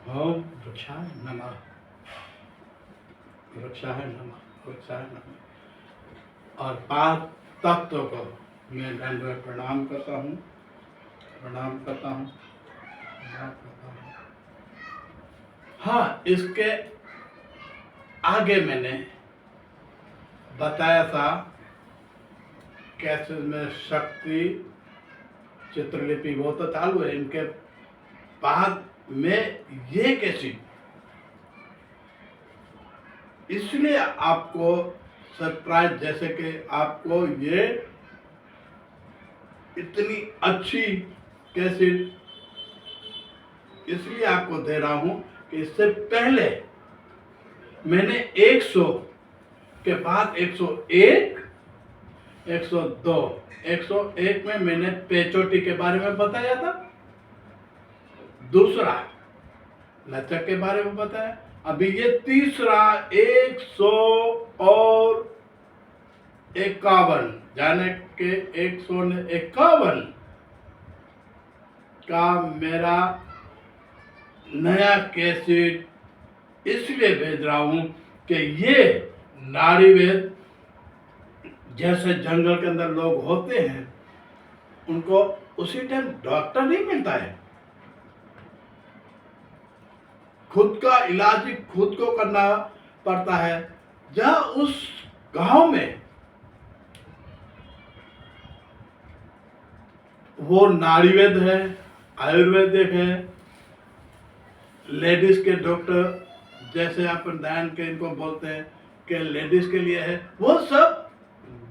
ओम वृक्षाय नमः। वृक्षाय नमः। वृक्षाय नमः। और पांच तत्व को मैं दंडवत प्रणाम करता हूँ। प्रणाम करता हूँ। प्रणाम करता हूँ। हाँ, इसके आगे मैंने बताया था कैसे में शक्ति चित्रलिपि वो तो चालू है, इनके बाद में ये कैसी, इसलिए आपको सरप्राइज, जैसे कि आपको ये इतनी अच्छी कैसेट इसलिए आपको दे रहा हूं कि इससे पहले मैंने 100 के बाद 101, 102, 101 में मैंने पेचोटी के बारे में बताया था, दूसरा लचक के बारे में बताया, अभी ये तीसरा 151 जाने के 151 का मेरा नया कैसेट इसलिए भेज रहा हूं कि ये नाड़ीवेद जैसे जंगल के अंदर लोग होते हैं, उनको उसी टाइम डॉक्टर नहीं मिलता है, खुद का इलाज ही खुद को करना पड़ता है। जहां उस गांव में वो नाड़ीवेद है, आयुर्वेदिक है, लेडीज के डॉक्टर जैसे दान के इनको बोलते हैं कि लेडीज के लिए है, वो सब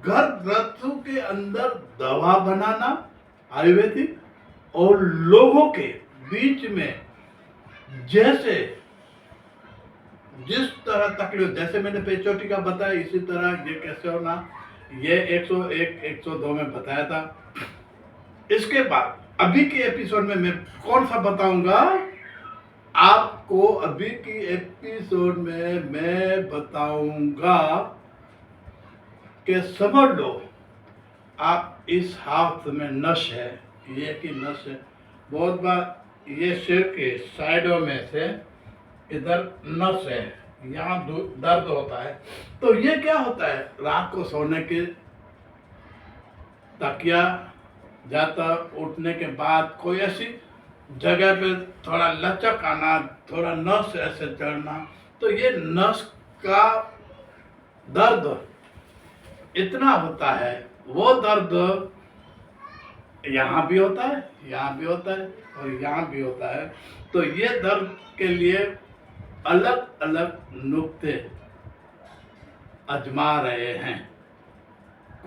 गर्भवती के अंदर दवा बनाना आयुर्वेदिक, और लोगों के बीच में जैसे जिस तरह तकलीफ, जैसे मैंने पेचोटी का बताया, इसी तरह ये कैसे होना, ये 101, 102 में बताया था। इसके बाद अभी के एपिसोड में मैं कौन सा बताऊंगा आपको, अभी की एपिसोड में मैं बताऊंगा कि समझ लो आप इस हाथ में नस है, ये की नस है, बहुत बार ये सिर के साइडों में से इधर नस है, यहाँ दर्द होता है, तो ये क्या होता है, रात को सोने के तकिया जाता उठने के बाद कोई ऐसी जगह पे थोड़ा लचक आना, थोड़ा नस ऐसे चढ़ना, तो ये नस का दर्द इतना होता है, वो दर्द यहाँ भी होता है, यहाँ भी होता है और यहाँ भी होता है। तो ये दर्द के लिए अलग अलग नुक्ते आजमा रहे हैं,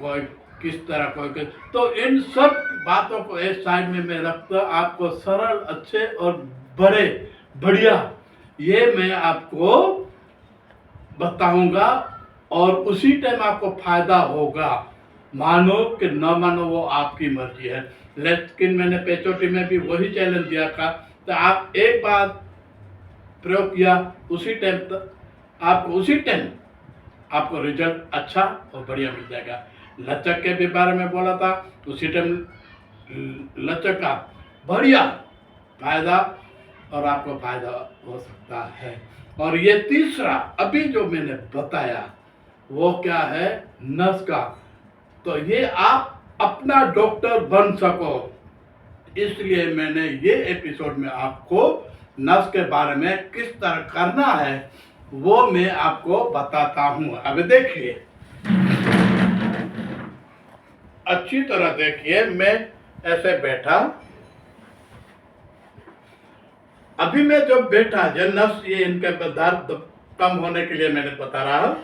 कोई किस तरह कोई, तो इन सब बातों को एक साइड में मैं रखता आपको सरल, अच्छे और बड़े बढ़िया ये मैं आपको बताऊंगा, और उसी टाइम आपको फायदा होगा, मानो कि न मानो वो आपकी मर्जी है। लेकिन मैंने पेचोटी में भी वही चैलेंज दिया था, तो आप एक बार प्रयोग किया, उसी टाइम आपको रिजल्ट अच्छा और बढ़िया मिल जाएगा। लचक के भी बारे में बोला था, उसी टाइम लचक का बढ़िया फायदा और आपको फायदा हो सकता है। और ये तीसरा अभी जो मैंने बताया वो क्या है, नस का, तो ये आप अपना डॉक्टर बन सको, इसलिए मैंने ये एपिसोड में आपको नस के बारे में किस तरह करना है वो मैं आपको बताता हूं। अब देखिए, अच्छी तरह देखिए, मैं ऐसे बैठा, अभी मैं जब बैठा, ये नस ये इनके दर्द कम होने के लिए मैंने बता रहा,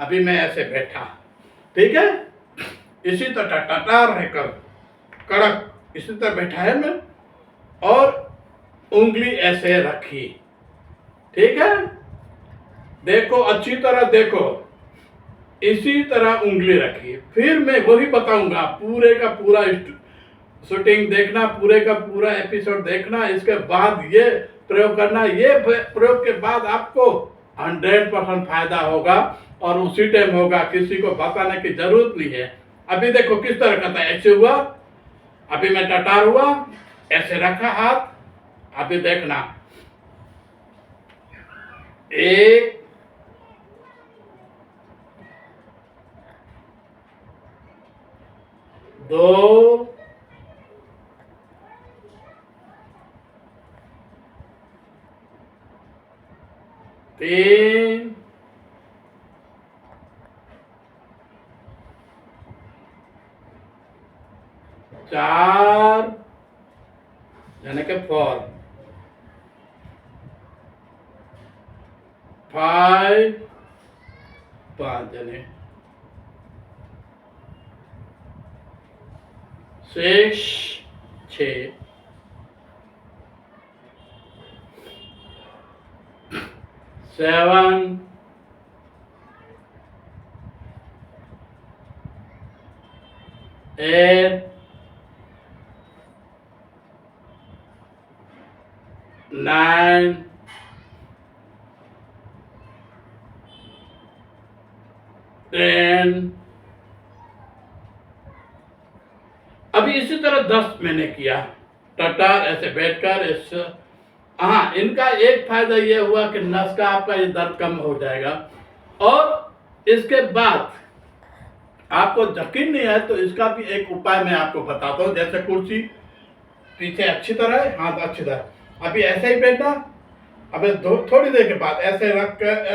अभी मैं ऐसे बैठा, ठीक है, इसी तरह टटार रहकर कड़क इसी तरह बैठा है मैं, और उंगली ऐसे रखी, ठीक है, देखो अच्छी तरह देखो, इसी तरह उंगली रखी, फिर मैं वही बताऊंगा, पूरे का पूरा शूटिंग देखना, पूरे का पूरा एपिसोड देखना, इसके बाद ये प्रयोग करना, ये प्रयोग के बाद आपको 100% फायदा होगा, और उसी टाइम होगा, किसी को बताने की जरूरत नहीं है। अभी देखो किस तरह करता है, ऐसे हुआ, अभी मैं टटार हुआ, ऐसे रखा हाथ, अभी देखना, एक, दो, तीन, चार, यानी कि 4, 5, 5 यानी 6, 6, 7, 8, 9, 10। अभी इसी तरह 10 मैंने किया टटार ऐसे बैठकर इस। हाँ, इनका एक फायदा ये हुआ कि नस का आपका ये दर्द कम हो जाएगा। और इसके बाद आपको यकीन नहीं है तो इसका भी एक उपाय मैं आपको बताता हूँ। जैसे कुर्सी पीछे अच्छी तरह है, हाथ अच्छी तरह, अभी ऐसे ही बैठना, अबे थोड़ी देर के बाद ऐसे रख कर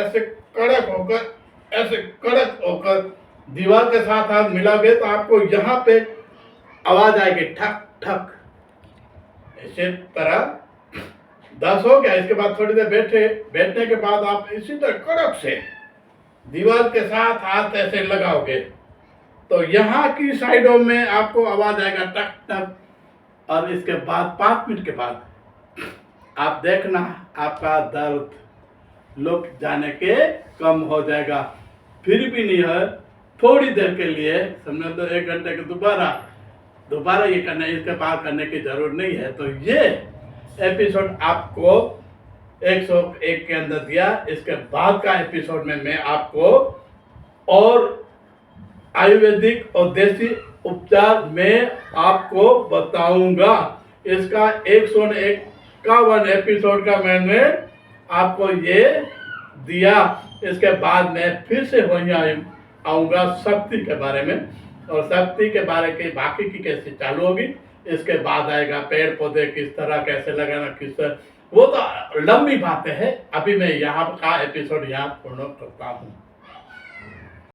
ऐसे कड़क होकर दीवार के साथ हाथ मिलाओगे तो आपको यहाँ पे आवाज आएगी ठक ठक। इसी तरह 10 हो गया। इसके बाद थोड़ी देर बैठने के बाद आप इसी तरह कड़क से दीवार के साथ हाथ ऐसे लगाओगे तो यहाँ की साइडों में आपको आवाज आएगा टक टक। और इसके बाद 5 मिनट के बाद आप देखना आपका दर्द लुक जाने के कम हो जाएगा। फिर भी नहीं है, थोड़ी देर के लिए समझो तो 1 घंटे के दोबारा ये करना, इसके बाद करने की जरूरत नहीं है। तो ये एपिसोड आपको 101 के अंदर दिया। इसके बाद का एपिसोड में मैं आपको और आयुर्वेदिक और देसी उपचार में आपको बताऊंगा। इसका 151 एपिसोड का मैंने आपको ये दिया। इसके बाद मैं फिर से वहीं आऊँगा शक्ति के बारे में, और शक्ति के बारे के बाकी की कैसे चालू होगी। इसके बाद आएगा पेड़ पौधे किस तरह कैसे लगाना, किस तरह, वो तो लंबी बातें हैं। अभी मैं यहाँ का एपिसोड यहाँ पूर्ण करता हूँ।